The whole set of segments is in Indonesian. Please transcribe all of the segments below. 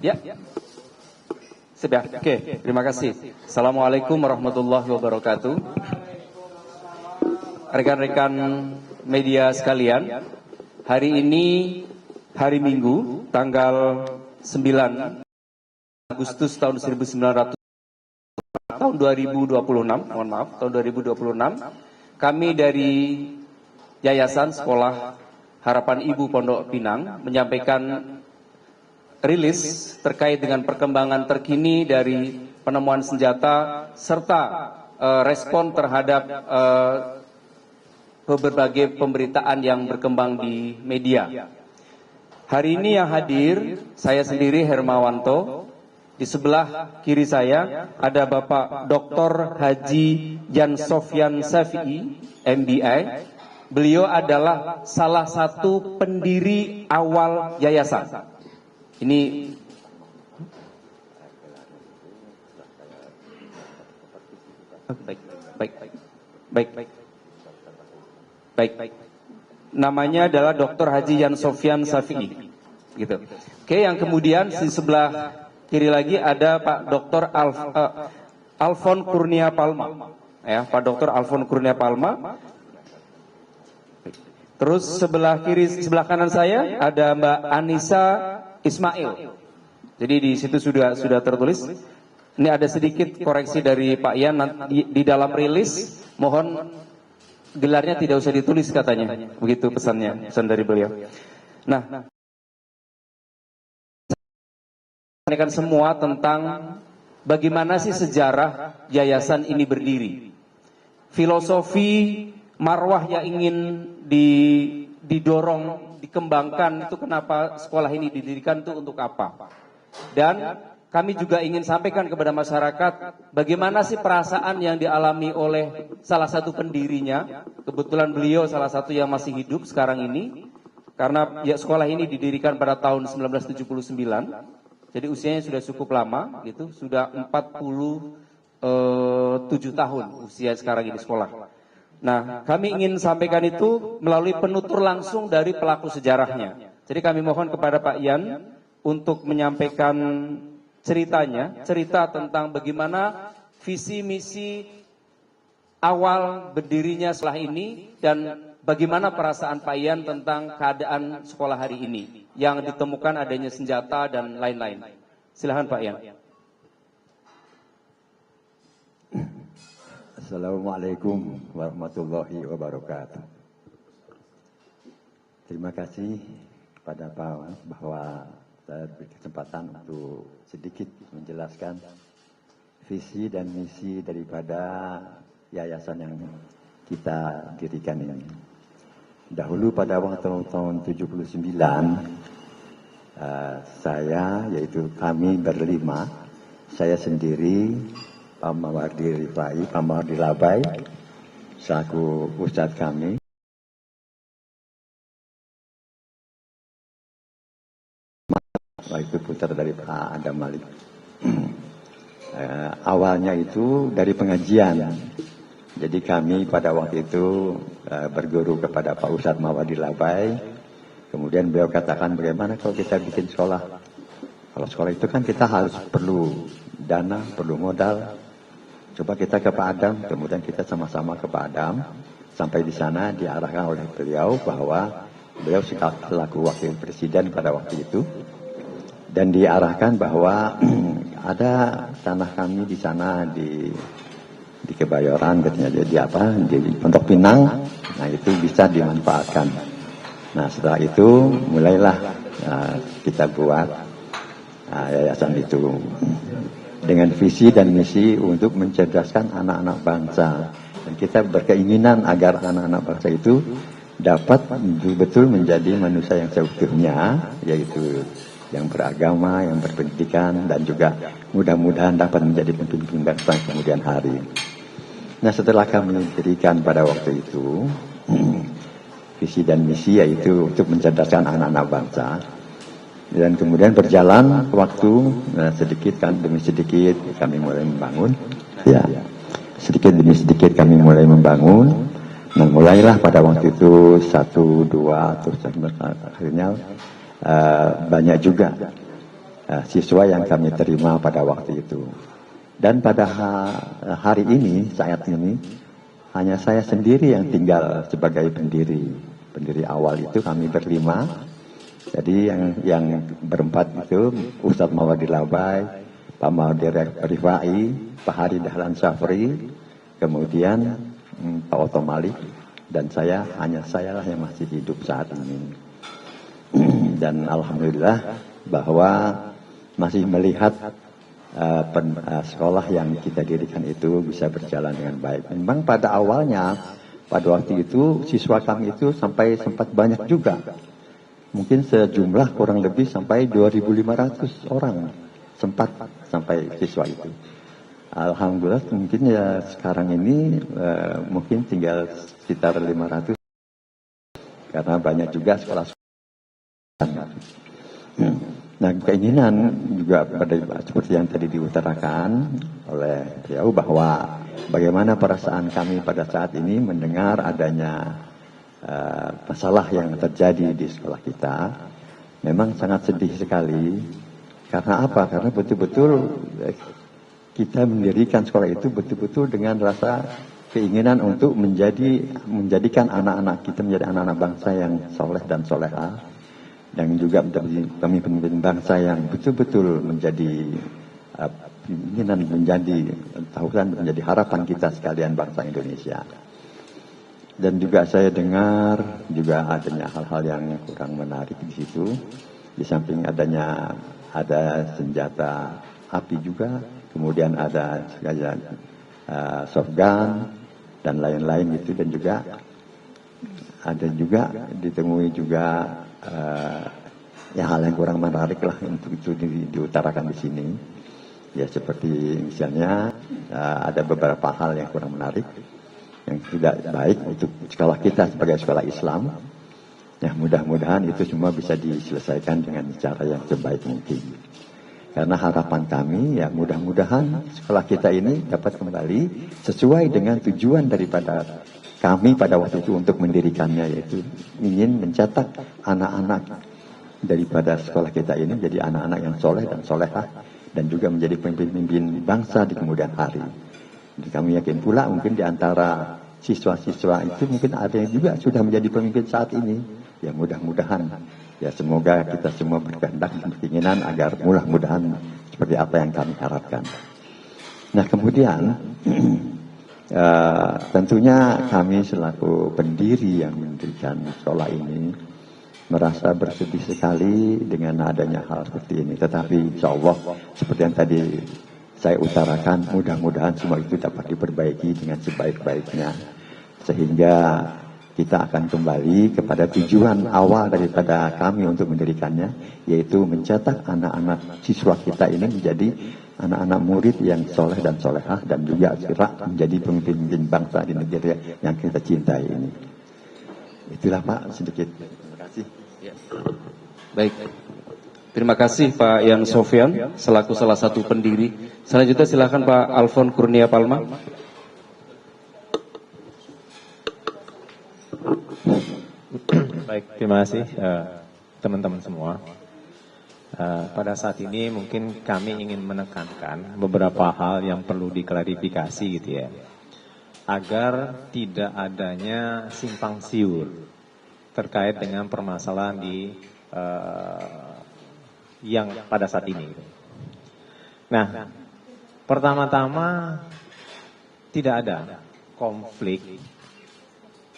Ya, siap ya. Oke, terima kasih. Assalamualaikum warahmatullahi wabarakatuh. Rekan-rekan media sekalian, hari ini hari Minggu, tanggal 9 Agustus tahun 1900 tahun 2026, mohon maaf, tahun 2026, kami dari Yayasan Sekolah Harapan Ibu Pondok Pinang menyampaikan rilis terkait dengan perkembangan terkini dari penemuan senjata serta respon terhadap berbagai pemberitaan yang berkembang di media. Hari ini yang hadir saya sendiri Hermawanto. Di sebelah kiri saya ada Bapak Dr. Haji Jan Sofyan Syafi'i, MBA. Beliau adalah salah satu pendiri awal yayasan. Ini baik. Namanya adalah Dr. Haji Jan Sofyan Syafi'i. Gitu. Oke, yang kemudian di sebelah kiri lagi ada Pak Dr. Alfon Kurnia Palma. Ya, Pak Dr. Alfon Kurnia Palma. Terus sebelah kanan saya ada Mbak Anissa Ismail. Jadi di situ sudah tertulis. Ini ada sedikit koreksi dari Pak Yan di dalam rilis. Mohon gelarnya tidak usah ditulis katanya. Begitu pesan dari beliau. Nah, kan semua tentang bagaimana sih sejarah yayasan ini berdiri. Filosofi marwah yang ingin didorong, dikembangkan itu kenapa sekolah ini didirikan itu untuk apa. Dan kami juga ingin sampaikan kepada masyarakat bagaimana sih perasaan yang dialami oleh salah satu pendirinya. Kebetulan beliau salah satu yang masih hidup sekarang ini. Karena ya, sekolah ini didirikan pada tahun 1979. Jadi usianya sudah cukup lama, gitu, sudah 47 tahun usia sekarang ini sekolah. Nah, kami ingin sampaikan itu melalui penutur langsung dari pelaku sejarahnya. Jadi kami mohon kepada Pak Yan untuk menyampaikan ceritanya, cerita tentang bagaimana visi misi awal berdirinya sekolah ini dan bagaimana perasaan Pak Yan tentang keadaan sekolah hari ini yang ditemukan adanya senjata dan lain-lain. Silakan Pak Yan. Assalamualaikum warahmatullahi wabarakatuh. Terima kasih kepada Pak bahwa saya berkesempatan untuk sedikit menjelaskan visi dan misi daripada yayasan yang kita dirikan ini. Dahulu pada waktu tahun 79, saya, yaitu kami berlima, saya sendiri, Pak Mawardi Rifai, Pak Mawardi Labai, selaku ustadz kami. Itu putra dari Pak Adam Malik. Awalnya itu dari pengajian. Jadi kami pada waktu itu berguru kepada Pak Ustadz Mawardi Labai. Kemudian beliau katakan bagaimana kalau kita bikin sekolah. Kalau sekolah itu kan kita harus perlu dana, perlu modal. Coba kita ke Pak Adam, kemudian kita sama-sama ke Pak Adam. Sampai di sana diarahkan oleh beliau bahwa beliau selaku wakil presiden pada waktu itu. Dan diarahkan bahwa ada tanah kami di sana di Kebayoran katanya, jadi di Pondok Pinang, nah itu bisa dimanfaatkan. Nah setelah itu mulailah kita buat yayasan itu dengan visi dan misi untuk mencerdaskan anak-anak bangsa, dan kita berkeinginan agar anak-anak bangsa itu dapat betul-betul menjadi manusia yang seutuhnya, yaitu yang beragama, yang berpendidikan, dan juga mudah-mudahan dapat menjadi pemimpin bangsa kemudian hari. Nah setelah kami dirikan pada waktu itu visi dan misi yaitu untuk mencerdaskan anak-anak bangsa, dan kemudian berjalan waktu, sedikit demi sedikit kami mulai membangun, ya sedikit demi sedikit kami mulai membangun. Nah mulailah pada waktu itu 1, 2 terus akhirnya banyak juga siswa yang kami terima pada waktu itu. Dan pada hari ini, saat ini, hanya saya sendiri yang tinggal sebagai pendiri. Pendiri awal itu kami berlima. Jadi yang berempat itu Ustadz Mawadi Labai, Pak Mahdi Rifai, Pak Hari Dahlan Syafri, kemudian Pak Oto Malik, dan hanya saya lah yang masih hidup saat ini. Dan alhamdulillah bahwa masih melihat sekolah yang kita dirikan itu bisa berjalan dengan baik. Memang pada awalnya, pada waktu itu siswa kami itu sempat banyak juga. Mungkin sejumlah kurang lebih sampai 2.500 orang sempat sampai siswa itu. Alhamdulillah mungkin ya sekarang ini mungkin tinggal sekitar 500 karena banyak juga sekolah. Nah, keinginan juga seperti yang tadi diutarakan oleh beliau bahwa bagaimana perasaan kami pada saat ini mendengar adanya masalah yang terjadi di sekolah kita. Memang sangat sedih sekali. Karena apa? Karena betul-betul kita mendirikan sekolah itu betul-betul dengan rasa keinginan untuk menjadikan anak-anak kita menjadi anak-anak bangsa yang soleh dan soleha. Dan juga pemimpin bangsa yang betul-betul menjadi pimpinan, menjadi tahunan, menjadi harapan kita sekalian bangsa Indonesia. Dan juga saya dengar juga adanya hal-hal yang kurang menarik di situ. Di samping ada senjata api juga, kemudian ada shotgun dan lain-lain gitu, dan juga ada juga ditemui juga hal yang kurang menarik lah untuk itu diutarakan di sini. Ya seperti misalnya ada beberapa hal yang kurang menarik yang tidak baik untuk sekolah kita sebagai sekolah Islam. Ya mudah-mudahan itu semua bisa diselesaikan dengan cara yang sebaik mungkin. Karena harapan kami ya mudah-mudahan sekolah kita ini dapat kembali sesuai dengan tujuan daripada kami pada waktu itu untuk mendirikannya, yaitu ingin mencetak anak-anak daripada sekolah kita ini jadi anak-anak yang soleh dan solehah dan juga menjadi pemimpin bangsa di kemudian hari. Jadi kami yakin pula mungkin di antara siswa-siswa itu mungkin ada yang juga sudah menjadi pemimpin saat ini. Ya mudah-mudahan ya semoga kita semua berkehendak dan keinginan agar mudah-mudahan seperti apa yang kami harapkan. Nah kemudian tentunya kami selaku pendiri yang mendirikan sekolah ini merasa bersedih sekali dengan adanya hal seperti ini. Tetapi insya Allah seperti yang tadi saya utarakan, mudah-mudahan semua itu dapat diperbaiki dengan sebaik-baiknya. Sehingga kita akan kembali kepada tujuan awal daripada kami untuk mendirikannya, yaitu mencetak anak-anak siswa kita ini menjadi anak-anak murid yang soleh dan solehah dan juga gerak menjadi pemimpin bangsa di negara yang kita cintai ini. Itulah Pak sedikit. Terima kasih. Ya. Baik. Terima kasih Pak Yan Sofyan selaku salah satu pendiri. Selanjutnya silakan Pak Alfon Kurnia Palma. Baik, terima kasih teman-teman semua. Pada saat ini mungkin kami ingin menekankan beberapa hal yang perlu diklarifikasi gitu ya, agar tidak adanya simpang siur terkait dengan permasalahan yang pada saat ini. Nah, pertama-tama tidak ada konflik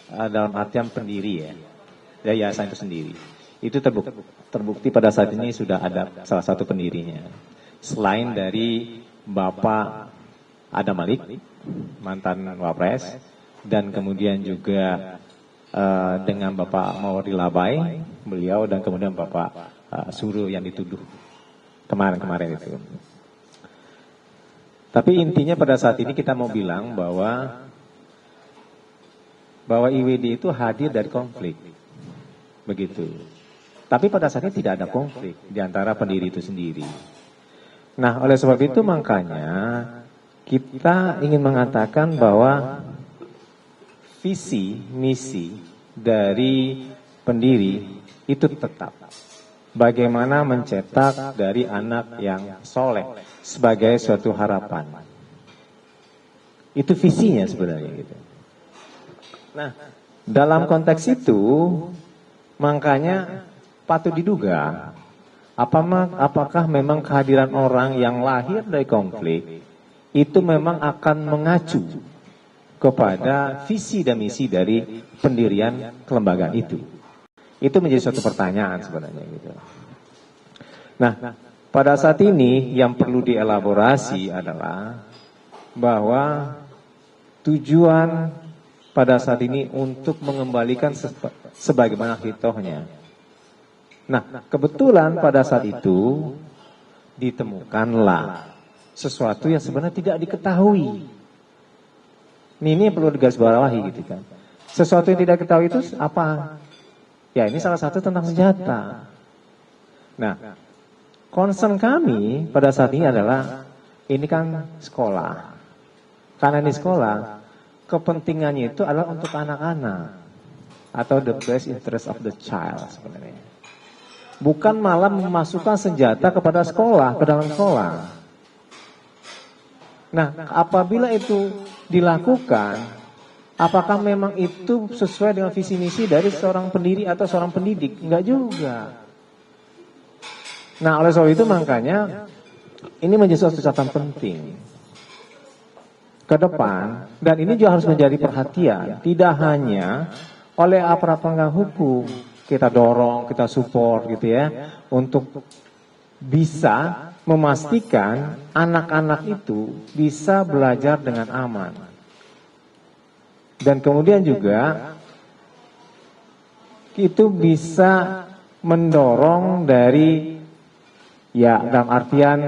dalam artian pendiri ya yayasan itu sendiri. Itu terbukti pada saat ini sudah ada salah satu pendirinya. Selain dari Bapak Adam Malik, mantan Wapres, dan kemudian juga dengan Bapak Mawadi Labai, beliau, dan kemudian Bapak Suruh yang dituduh kemarin itu. Tapi intinya pada saat ini kita mau bilang bahwa IWD itu hadir dari konflik. Begitu. Tapi pada saat ini tidak ada konflik di antara pendiri itu sendiri. Nah, oleh sebab itu makanya kita ingin mengatakan bahwa visi, misi dari pendiri itu tetap. bagaimana mencetak dari anak yang soleh sebagai suatu harapan. Itu visinya sebenarnya gitu. Nah, dalam konteks itu makanya patut diduga apakah memang kehadiran orang yang lahir dari konflik itu memang akan mengacu kepada visi dan misi dari pendirian kelembagaan itu. Itu menjadi suatu pertanyaan sebenarnya gitu. Nah, pada saat ini yang perlu dielaborasi adalah bahwa tujuan pada saat ini untuk mengembalikan sebagaimana hitohnya. Nah, kebetulan pada saat itu ditemukanlah sesuatu yang sebenarnya tidak diketahui. Ini yang perlu digarisbawahi gitu kan. Sesuatu yang tidak diketahui itu apa? Ya, ini salah satu tentang senjata. Nah, concern kami pada saat ini adalah ini kan sekolah. Karena ini sekolah, kepentingannya itu adalah untuk anak-anak atau the best interest of the child sebenarnya. Bukan malah memasukkan senjata kepada sekolah, ke dalam sekolah. Nah, apabila itu dilakukan, apakah memang itu sesuai dengan visi misi dari seorang pendiri atau seorang pendidik? Enggak juga. Nah, oleh sebab itu makanya ini menjadi suatu catatan penting ke depan, dan ini juga harus menjadi perhatian, tidak hanya oleh aparat penegak hukum, kita dorong, kita support gitu ya, untuk bisa memastikan anak-anak itu bisa belajar dengan aman. Dan kemudian juga itu bisa mendorong dari, ya dalam artian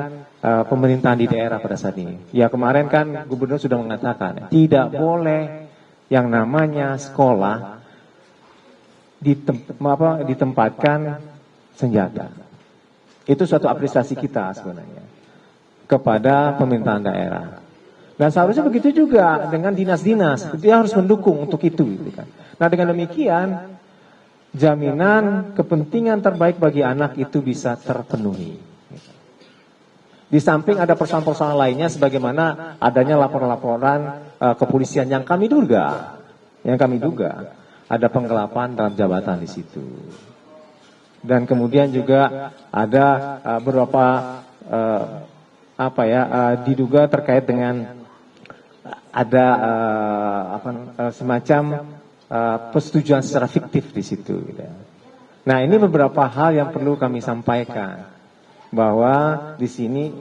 pemerintahan di daerah pada saat ini. Ya kemarin kan gubernur sudah mengatakan tidak boleh yang namanya sekolah ditempatkan senjata. Itu suatu apresiasi kita sebenarnya kepada pemerintahan daerah. Dan seharusnya begitu juga dengan dinas-dinas, dia harus mendukung untuk itu gitu kan. Nah, dengan demikian jaminan kepentingan terbaik bagi anak itu bisa terpenuhi. Di samping ada persoalan-persoalan lainnya sebagaimana adanya laporan-laporan kepolisian yang kami duga ada penggelapan dalam jabatan di situ. Dan kemudian juga ada beberapa diduga terkait dengan ada semacam persetujuan secara fiktif di situ. Gitu. Nah, ini beberapa hal yang perlu kami sampaikan. Bahwa di sini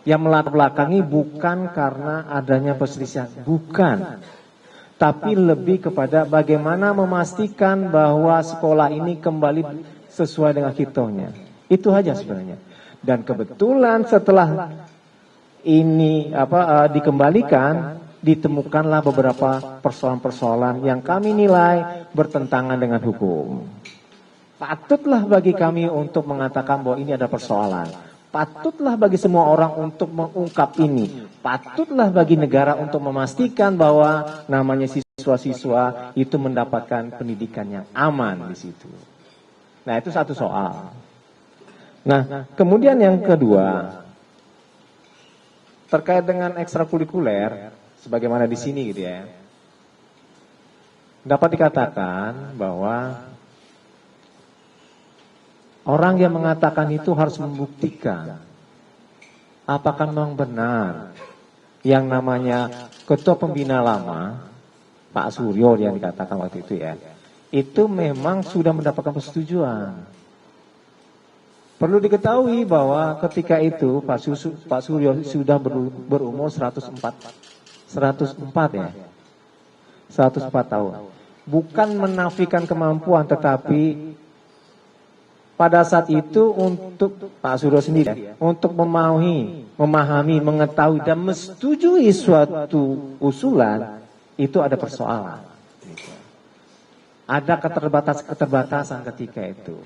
yang melatar belakangi bukan karena adanya perselisihan, bukan, tapi lebih kepada bagaimana memastikan bahwa sekolah ini kembali sesuai dengan hitohnya. Itu aja sebenarnya. Dan kebetulan setelah ini dikembalikan, ditemukanlah beberapa persoalan-persoalan yang kami nilai bertentangan dengan hukum. Patutlah bagi kami untuk mengatakan bahwa ini ada persoalan. Patutlah bagi semua orang untuk mengungkap ini. Patutlah bagi negara untuk memastikan bahwa namanya siswa-siswa itu mendapatkan pendidikan yang aman di situ. Nah, itu satu soal. Nah, kemudian yang kedua, terkait dengan ekstrakurikuler, sebagaimana di sini gitu ya. Dapat dikatakan bahwa orang yang mengatakan itu harus membuktikan apakah memang benar yang namanya ketua pembina lama Pak Suryo yang dikatakan waktu itu ya, itu memang sudah mendapatkan persetujuan. Perlu diketahui bahwa ketika itu Pak Suryo sudah berumur 104 ya, 104 tahun. Bukan menafikan kemampuan, tetapi pada saat itu untuk Pak Suryo sendiri, untuk memahami, mengetahui dan menyetujui suatu usulan, itu ada persoalan. Ada keterbatasan ketika itu.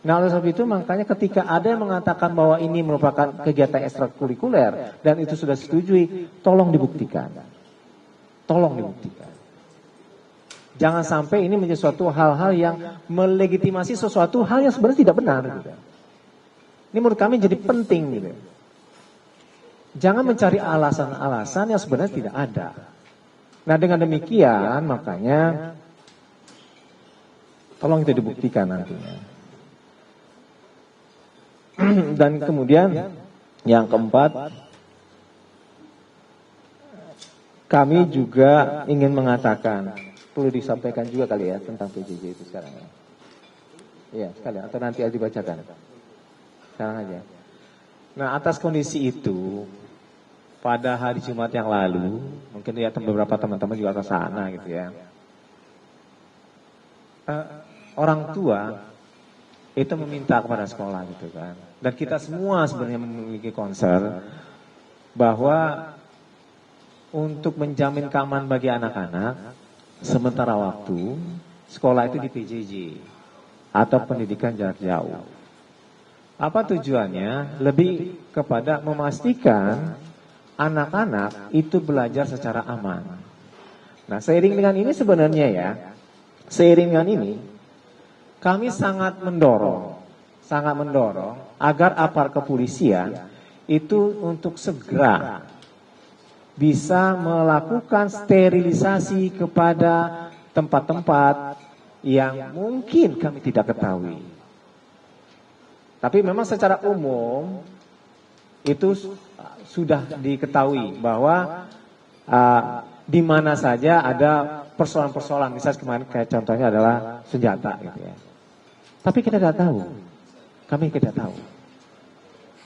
Nah, oleh sebab itu makanya ketika ada yang mengatakan bahwa ini merupakan kegiatan ekstrakurikuler dan itu sudah disetujui, tolong dibuktikan. Tolong dibuktikan. Jangan sampai ini menjadi suatu hal-hal yang melegitimasi sesuatu hal yang sebenarnya tidak benar. Gitu. Ini menurut kami jadi penting. Gitu. Jangan mencari alasan-alasan yang sebenarnya tidak ada. Nah dengan demikian makanya tolong itu dibuktikan nantinya. Dan kemudian yang keempat, kami juga ingin mengatakan, perlu disampaikan juga kali ya tentang PJJ itu sekarang ya. Iya sekalian, atau nanti aja dibacakan. Sekarang aja. Nah atas kondisi itu, pada hari Jumat yang lalu, mungkin ya beberapa teman-teman juga ke sana gitu ya. Orang tua itu meminta kepada sekolah gitu kan. Dan kita semua sebenarnya memiliki concern bahwa untuk menjamin keamanan bagi anak-anak, sementara waktu sekolah itu di PJJ atau pendidikan jarak jauh. Apa tujuannya? Lebih kepada memastikan anak-anak itu belajar secara aman. Nah, seiring dengan ini sebenarnya ya, seiring dengan ini, kami sangat mendorong agar aparat kepolisian itu untuk segera bisa melakukan sterilisasi kepada tempat-tempat yang mungkin kami tidak ketahui. Tapi memang secara umum itu sudah diketahui bahwa di mana saja ada persoalan-persoalan, misalnya kemarin kayak contohnya adalah senjata gitu ya. Tapi kita tidak tahu. Kami tidak tahu.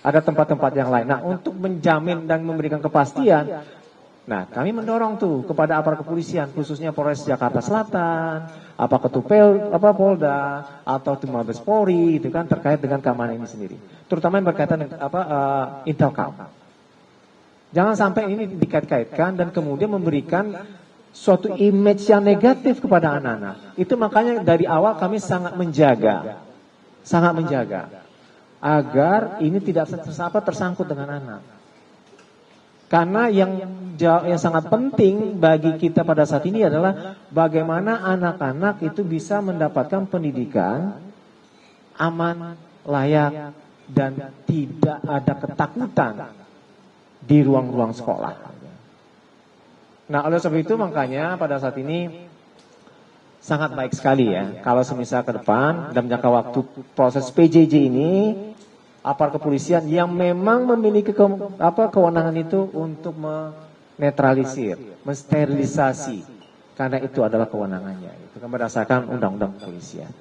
Ada tempat-tempat yang lain. Nah, untuk menjamin dan memberikan kepastian, nah, kami mendorong tuh kepada aparat kepolisian, khususnya Polres Jakarta Selatan, Polda, atau tim Mabes Polri, itu kan terkait dengan keamanan ini sendiri. Terutama yang berkaitan dengan Intelcam. Jangan sampai ini dikait-kaitkan dan kemudian memberikan suatu image yang negatif kepada anak-anak. Itu makanya dari awal kami sangat menjaga agar ini tidak tersangkut dengan anak. Karena yang sangat penting bagi kita pada saat ini adalah bagaimana anak-anak itu bisa mendapatkan pendidikan aman, layak, dan tidak ada ketakutan di ruang-ruang sekolah. Nah, oleh sebab itu makanya pada saat ini sangat baik sekali ya kalau semisal ke depan dalam jangka waktu proses PJJ ini aparat kepolisian yang memang memiliki kewenangan itu untuk menetralisir, mensterilisasi, karena itu adalah kewenangannya. Itu kan berdasarkan undang-undang kepolisian.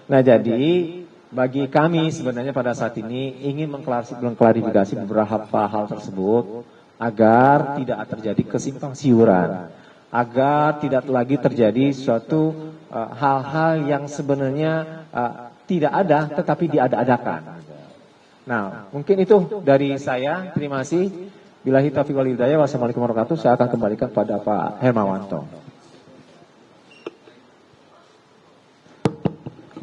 Nah, jadi bagi kami sebenarnya pada saat ini ingin mengklarifikasi beberapa hal tersebut agar tidak terjadi kesimpang siuran, agar tidak lagi terjadi suatu hal-hal yang sebenarnya tidak ada tetapi diada-adakan. Nah, mungkin itu dari saya. Terima kasih. Billahi taufiq wal hidayah. Wassalamualaikum warahmatullahi wabarakatuh. Saya akan kembalikan kepada Pak Hermawanto.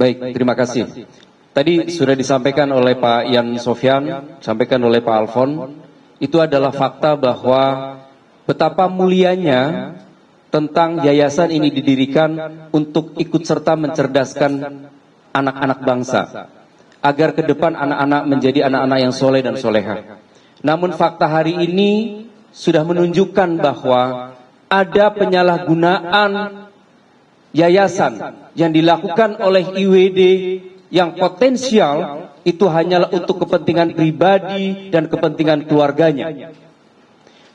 Baik, terima kasih. Tadi sudah disampaikan oleh Pak Yan Sofyan, sampaikan oleh Pak Alfon. Itu adalah fakta bahwa betapa mulianya tentang yayasan ini didirikan untuk ikut serta mencerdaskan anak-anak bangsa, agar ke depan anak-anak menjadi anak-anak yang soleh dan soleha. Namun fakta hari ini sudah menunjukkan bahwa ada penyalahgunaan yayasan yang dilakukan oleh IWD yang potensial itu hanyalah untuk kepentingan pribadi dan kepentingan keluarganya.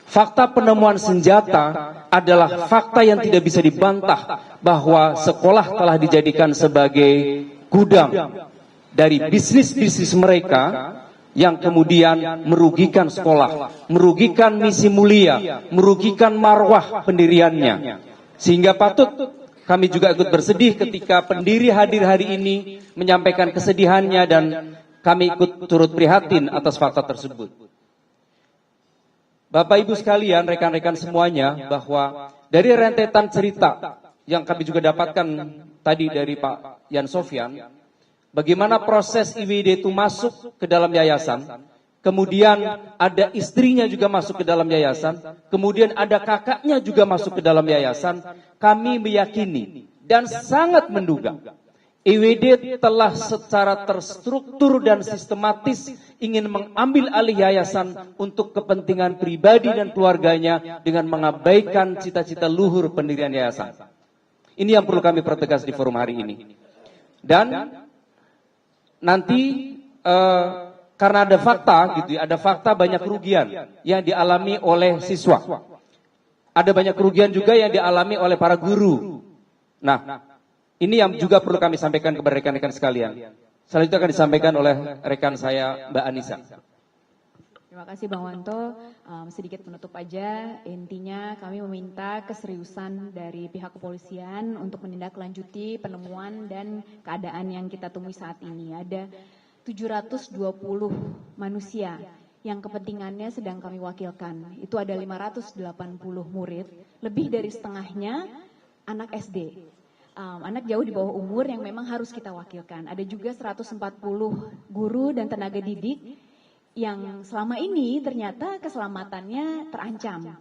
Fakta penemuan senjata adalah fakta yang tidak bisa dibantah bahwa sekolah telah dijadikan sebagai gudang dari bisnis-bisnis mereka yang kemudian merugikan sekolah, merugikan misi mulia, merugikan marwah pendiriannya. Sehingga patut kami juga ikut bersedih ketika pendiri hadir hari ini menyampaikan kesedihannya dan kami ikut turut prihatin atas fakta tersebut. Bapak Ibu sekalian, rekan-rekan semuanya, bahwa dari rentetan cerita yang kami juga dapatkan tadi dari Pak Yan Sofyan, bagaimana proses IWD itu masuk ke dalam yayasan, kemudian ada istrinya juga masuk ke dalam yayasan, kemudian ada kakaknya juga masuk ke dalam yayasan, kami meyakini dan sangat menduga IWD telah secara terstruktur dan sistematis ingin mengambil alih yayasan untuk kepentingan pribadi dan keluarganya dengan mengabaikan cita-cita luhur pendirian yayasan. Ini yang perlu kami pertegas di forum hari ini. Dan nanti karena ada fakta gitu, ada fakta banyak kerugian yang dialami oleh siswa. Ada banyak kerugian juga yang dialami oleh para guru. Nah, ini yang juga perlu kami sampaikan kepada rekan-rekan sekalian. Selanjutnya akan disampaikan oleh rekan saya, Mbak Anissa. Terima kasih Bang Wanto. Sedikit penutup aja, intinya kami meminta keseriusan dari pihak kepolisian untuk menindaklanjuti penemuan dan keadaan yang kita temui saat ini. Ada 720 manusia yang kepentingannya sedang kami wakilkan. Itu ada 580 murid, lebih dari setengahnya anak SD. Anak jauh di bawah umur yang memang harus kita wakilkan. Ada juga 140 guru dan tenaga didik yang selama ini ternyata keselamatannya terancam.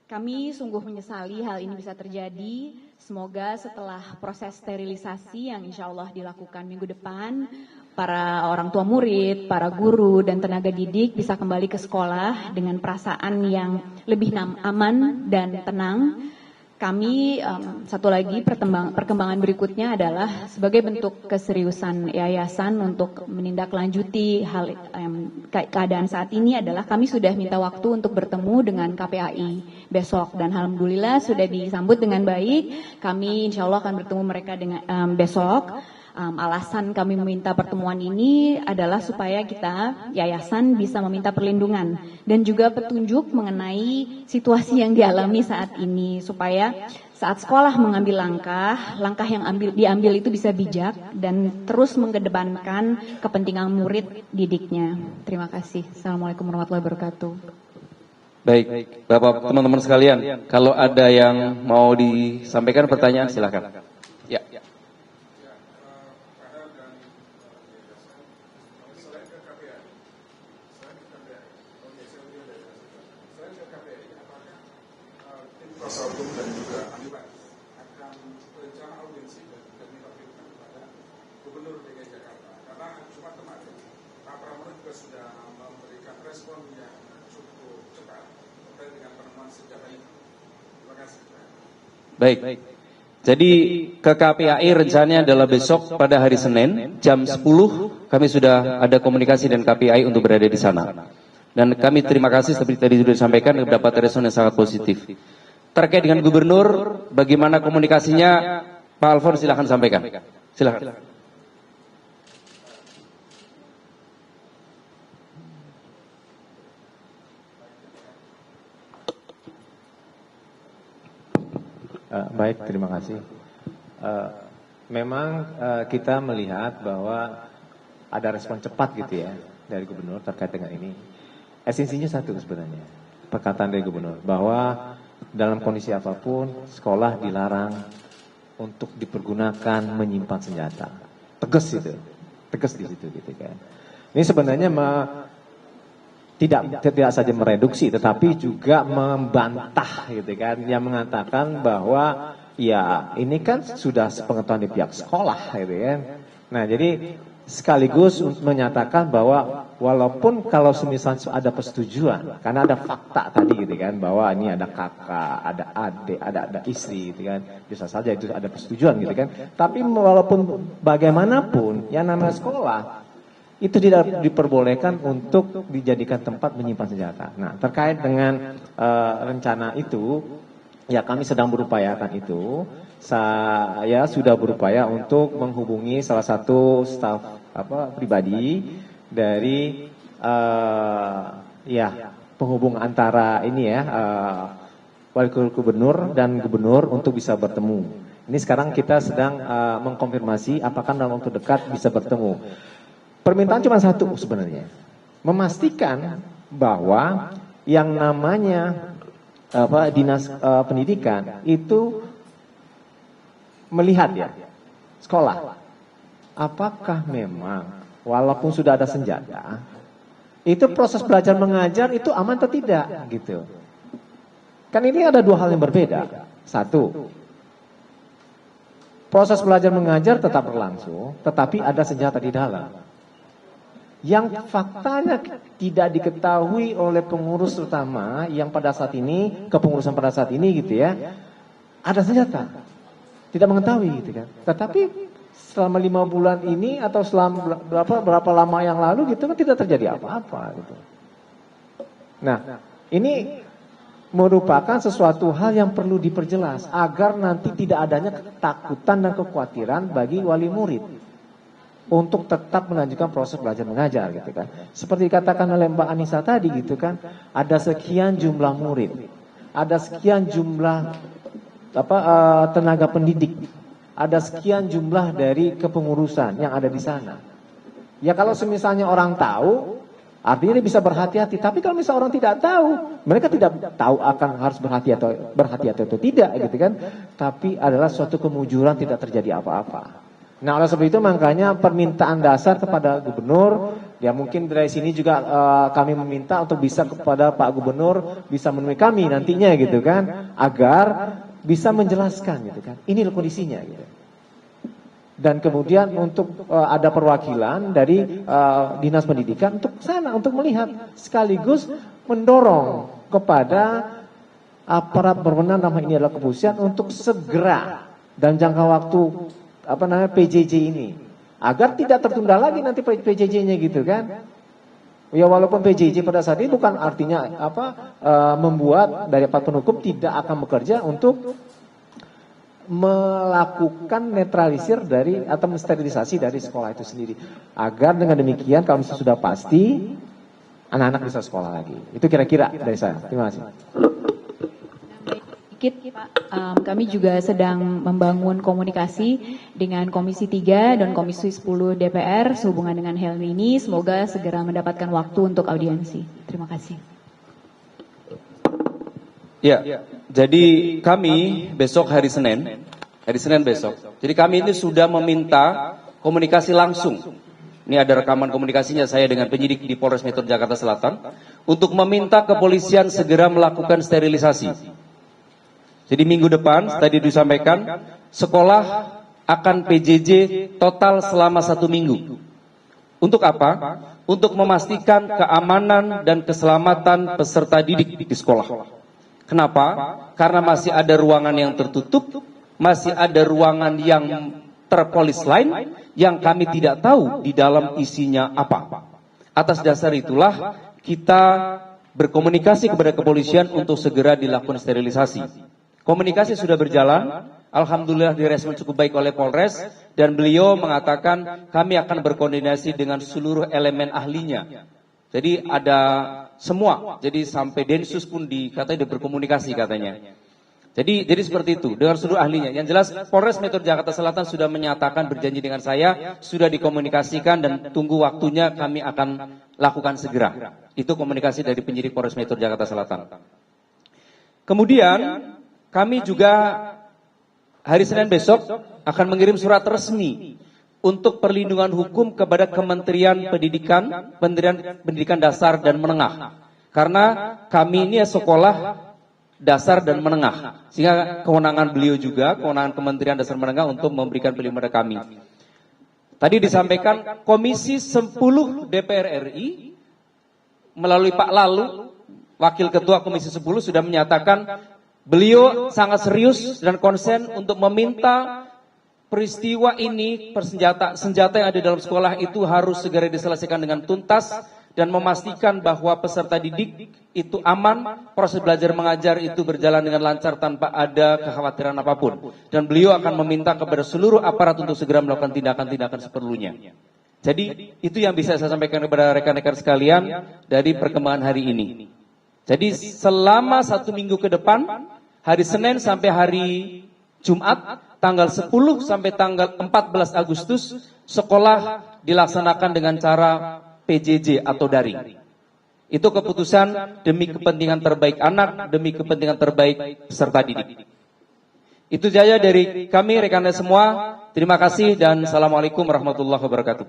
Kami sungguh menyesali hal ini bisa terjadi. Semoga setelah proses sterilisasi yang insya Allah dilakukan minggu depan, para orang tua murid, para guru dan tenaga didik bisa kembali ke sekolah dengan perasaan yang lebih aman dan tenang. Kami satu lagi perkembangan berikutnya adalah sebagai bentuk keseriusan yayasan untuk menindaklanjuti hal keadaan saat ini adalah kami sudah minta waktu untuk bertemu dengan KPAI besok dan alhamdulillah sudah disambut dengan baik. Kami insya Allah akan bertemu mereka dengan besok. Alasan kami meminta pertemuan ini adalah supaya kita yayasan bisa meminta perlindungan dan juga petunjuk mengenai situasi yang dialami saat ini supaya saat sekolah mengambil langkah yang diambil itu bisa bijak dan terus mengedepankan kepentingan murid didiknya. Terima kasih. Assalamualaikum warahmatullahi wabarakatuh. Baik, Bapak teman-teman sekalian, kalau ada yang mau disampaikan pertanyaan silakan. Ya. kuasa hukum dan juga ahli waris akan berencana audiensi dan ditampilkan kepada Gubernur DKI Jakarta. Karena Jumat kemarin Pak Pramono juga sudah memberikan respon yang cukup cepat terkait dengan penemuan senjata ini. Terima kasih. Baik. Jadi ke KPAI rencananya adalah besok pada hari Senin jam 10 kami sudah ada komunikasi dengan KPAI untuk berada di sana. Dan kami terima kasih seperti tadi sudah disampaikan mendapat respon yang sangat positif. Terkait dengan gubernur, bagaimana komunikasinya, Pak Alfon silakan sampaikan. Silakan. Baik, terima kasih. Memang kita melihat bahwa ada respon cepat gitu ya dari gubernur terkait dengan ini. Esensinya satu sebenarnya, perkataan dari gubernur bahwa dalam kondisi apapun sekolah dilarang untuk dipergunakan menyimpan senjata. Tegas itu, tegas di situ gitu kan. Ini sebenarnya tidak saja mereduksi tetapi juga membantah gitu kan, yang mengatakan bahwa ya ini kan sudah sepengetahuan di pihak sekolah gitu kan. Nah jadi sekaligus menyatakan bahwa walaupun kalau misalnya ada persetujuan karena ada fakta tadi gitu kan bahwa ini ada kakak, ada adik, ada istri gitu kan, bisa saja itu ada persetujuan gitu kan. Tapi walaupun bagaimanapun yang namanya sekolah itu tidak diperbolehkan untuk dijadikan tempat menyimpan senjata. Nah, terkait dengan rencana itu, ya kami sedang berupayakan itu. Saya sudah berupaya untuk menghubungi salah satu staf pribadi dari penghubung antara ini ya wakil gubernur dan gubernur untuk bisa bertemu. Ini sekarang kita sedang mengkonfirmasi apakah dalam waktu dekat bisa bertemu. Permintaan cuma satu sebenarnya, memastikan bahwa yang namanya dinas pendidikan itu melihat ya sekolah, apakah memang walaupun sudah ada senjata, Itu proses belajar mengajar itu aman atau tidak gitu. Kan ini ada dua hal yang berbeda. Satu, proses belajar mengajar tetap berlangsung, tetapi ada senjata di dalam. Yang faktanya tidak diketahui oleh pengurus utama yang pada saat ini, kepengurusan pada saat ini gitu ya, ada senjata. Tidak mengetahui gitu kan. Tetapi selama 5 bulan ini atau selama berapa lama yang lalu gitu kan tidak terjadi apa-apa gitu. Nah, ini merupakan sesuatu hal yang perlu diperjelas agar nanti tidak adanya ketakutan dan kekhawatiran bagi wali murid untuk tetap melanjutkan proses belajar mengajar gitu kan. Seperti dikatakan oleh Mbak Anissa tadi gitu kan, ada sekian jumlah murid, ada sekian jumlah tenaga pendidik, ada sekian jumlah dari kepengurusan yang ada di sana. Ya kalau semisalnya orang tahu, artinya dia bisa berhati-hati. Tapi kalau misalnya orang tidak tahu, mereka tidak tahu akan harus berhati-hati atau tidak gitu kan. Tapi adalah suatu kemujuran tidak terjadi apa-apa. Nah oleh sebab itu makanya permintaan dasar kepada gubernur, ya mungkin dari sini juga kami meminta untuk bisa kepada Pak Gubernur bisa menemui kami nantinya gitu kan, agar bisa menjelaskan gitu kan, ini kondisinya gitu. Dan kemudian untuk ada perwakilan dari Dinas Pendidikan untuk sana untuk melihat sekaligus mendorong kepada aparat berwenang nama ini adalah kepolisian untuk segera dan jangka waktu PJJ ini agar tidak tertunda lagi nanti PJJ-nya gitu kan. Ya walaupun PJJ pada saat ini bukan artinya membuat dari aparat penhukum tidak akan bekerja untuk melakukan netralisir dari atau mensterilisasi dari sekolah itu sendiri. Agar dengan demikian kalau misalnya sudah pasti anak-anak bisa sekolah lagi. Itu kira-kira dari saya. Terima kasih. Pak, kami juga sedang membangun komunikasi dengan Komisi 3 dan Komisi 10 DPR sehubungan dengan hal ini. Semoga segera mendapatkan waktu untuk audiensi. Terima kasih. Ya, jadi kami besok hari Senin besok. Jadi kami ini sudah meminta komunikasi langsung. Ini ada rekaman komunikasinya saya dengan penyidik di Polres Metro Jakarta Selatan untuk meminta kepolisian segera melakukan sterilisasi. Jadi minggu depan tadi disampaikan sekolah akan PJJ total selama 1 minggu. Untuk apa? Untuk memastikan keamanan dan keselamatan peserta didik di sekolah. Kenapa? Karena masih ada ruangan yang tertutup, masih ada ruangan yang terpolis lain yang kami tidak tahu di dalam isinya apa. Atas dasar itulah kita berkomunikasi kepada kepolisian untuk segera dilakukan sterilisasi. Komunikasi sudah berjalan, alhamdulillah direspon cukup baik oleh Polres dan beliau mengatakan kami akan berkoordinasi dengan seluruh elemen ahlinya. Jadi ada semua, jadi sampai Densus pun katanya berkomunikasi katanya. Jadi seperti itu dengan seluruh ahlinya. Yang jelas Polres Metro Jakarta Selatan sudah menyatakan berjanji dengan saya, sudah dikomunikasikan dan tunggu waktunya kami akan lakukan segera. Itu komunikasi dari penyidik Polres Metro Jakarta Selatan. Kemudian kami juga hari Senin besok akan mengirim surat resmi untuk perlindungan hukum kepada Kementerian Pendidikan Dasar dan Menengah. Karena kami ini sekolah dasar dan menengah. Sehingga kewenangan beliau juga, kewenangan Kementerian Dasar Menengah untuk memberikan perlindungan kepada kami. Tadi disampaikan Komisi 10 DPR RI melalui Pak Lalu, Wakil Ketua Komisi 10 sudah menyatakan beliau sangat serius dan konsen untuk meminta peristiwa ini, senjata yang ada dalam sekolah itu harus segera diselesaikan dengan tuntas dan memastikan bahwa peserta didik itu aman, proses belajar mengajar itu berjalan dengan lancar tanpa ada kekhawatiran apapun. Dan beliau akan meminta kepada seluruh aparat untuk segera melakukan tindakan-tindakan seperlunya. Jadi itu yang bisa saya sampaikan kepada rekan-rekan sekalian dari perkembangan hari ini. Jadi selama 1 minggu ke depan, hari Senin sampai hari Jumat, tanggal 10 sampai tanggal 14 Agustus, sekolah dilaksanakan dengan cara PJJ atau daring. Itu keputusan demi kepentingan terbaik anak, demi kepentingan terbaik peserta didik. Itu saja dari kami rekan-rekan semua. Terima kasih dan assalamualaikum warahmatullahi wabarakatuh.